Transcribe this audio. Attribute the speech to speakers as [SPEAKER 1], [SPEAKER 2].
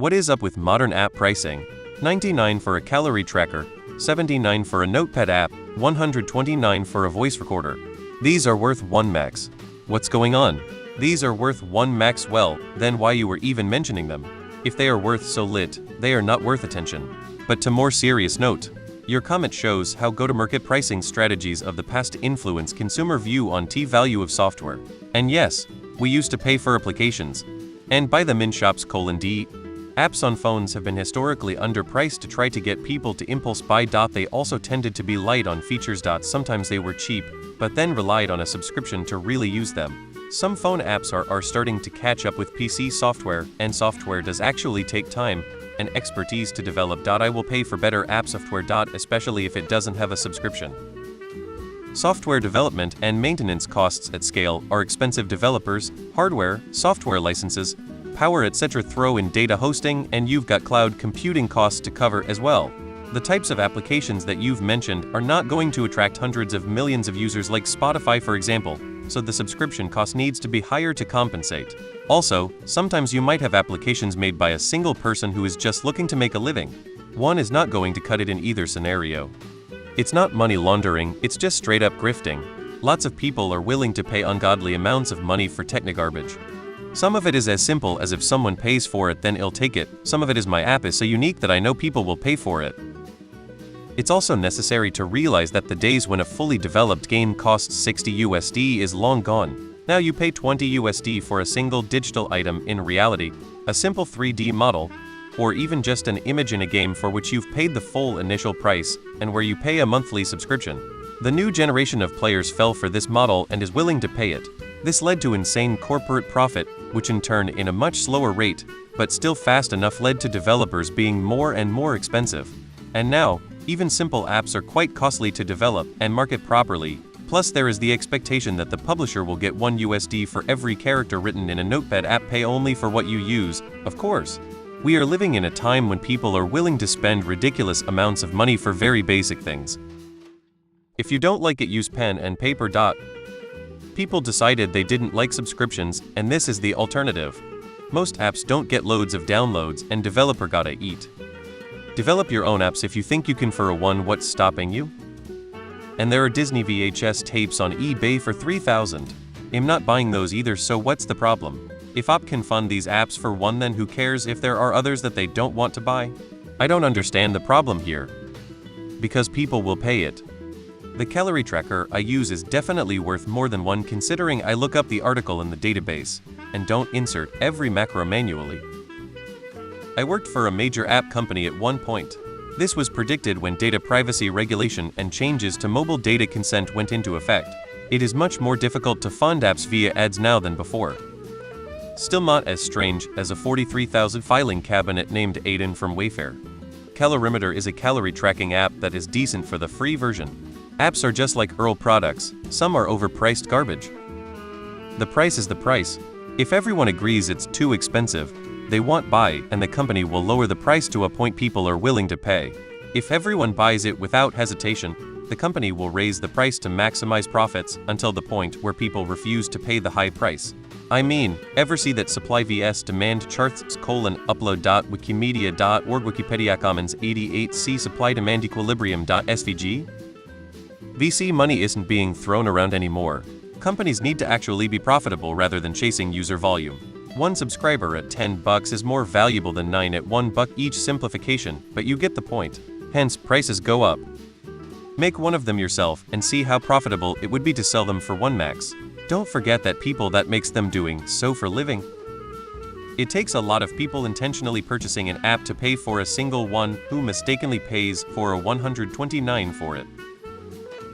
[SPEAKER 1] What is up with modern app pricing? 99 for a calorie tracker, 79 for a notepad app, 129 for a voice recorder. These are worth 1 max. What's going on? These are worth 1 max. Well, then why you were even mentioning them? If they are worth so lit, they are not worth attention. But to more serious note, your comment shows how go-to-market pricing strategies of the past influence consumer view on T-value of software. And yes, we used to pay for applications and buy them in shops. D. Apps on phones have been historically underpriced to try to get people to impulse buy. They also tended to be light on features. Sometimes they were cheap, but then relied on a subscription to really use them. Some phone apps are starting to catch up with PC software, and software does actually take time and expertise to develop. I will pay for better app software. Especially if it doesn't have a subscription. Software development and maintenance costs at scale are expensive. Developers, hardware, software licenses, power, etc. Throw in data hosting, and you've got cloud computing costs to cover as well. The types of applications that you've mentioned are not going to attract hundreds of millions of users like Spotify, for example, so the subscription cost needs to be higher to compensate. Also, sometimes you might have applications made by a single person who is just looking to make a living. One is not going to cut it in either scenario. It's not money laundering, it's just straight up grifting. Lots of people are willing to pay ungodly amounts of money for techno-garbage. Some of it is as simple as if someone pays for it, then I'll take it. Some of it is my app is so unique that I know people will pay for it. It's also necessary to realize that the days when a fully developed game costs $60 is long gone. Now you pay $20 for a single digital item, in reality, a simple 3D model, or even just an image in a game for which you've paid the full initial price, and where you pay a monthly subscription. The new generation of players fell for this model and is willing to pay it. This led to insane corporate profit, which in turn, in a much slower rate, but still fast enough, led to developers being more and more expensive. And now, even simple apps are quite costly to develop and market properly. Plus there is the expectation that the publisher will get $1 for every character written in a notepad app. Pay only for what you use, of course. We are living in a time when people are willing to spend ridiculous amounts of money for very basic things. If you don't like it, use pen and paper. People decided they didn't like subscriptions, and this is the alternative. Most apps don't get loads of downloads, and developer gotta eat. Develop your own apps if you think you can. For a one, what's stopping you? And there are Disney VHS tapes on eBay for $3,000. I'm not buying those either, so what's the problem? If app can fund these apps for one, then who cares if there are others that they don't want to buy? I don't understand the problem here. Because people will pay it. The calorie tracker I use is definitely worth more than one, considering I look up the article in the database and don't insert every macro manually. I worked for a major app company at one point. This was predicted when data privacy regulation and changes to mobile data consent went into effect. It is much more difficult to fund apps via ads now than before. Still not as strange as a 43,000 filing cabinet named Aiden from Wayfair. Calorimeter is a calorie tracking app that is decent for the free version. Apps are just like Earl products, some are overpriced garbage. The price is the price. If everyone agrees it's too expensive, they won't buy, and the company will lower the price to a point people are willing to pay. If everyone buys it without hesitation, the company will raise the price to maximize profits until the point where people refuse to pay the high price. I mean, ever see that supply vs demand charts? upload.wikimedia.org Wikipedia Commons 88c supply demand equilibrium.svg? VC money isn't being thrown around anymore. Companies need to actually be profitable rather than chasing user volume. One subscriber at $10 is more valuable than 9 at $1 each. Simplification, but you get the point. Hence, prices go up. Make one of them yourself and see how profitable it would be to sell them for 1 max. Don't forget that people that makes them doing so for living. It takes a lot of people intentionally purchasing an app to pay for a single one who mistakenly pays for a $129 for it.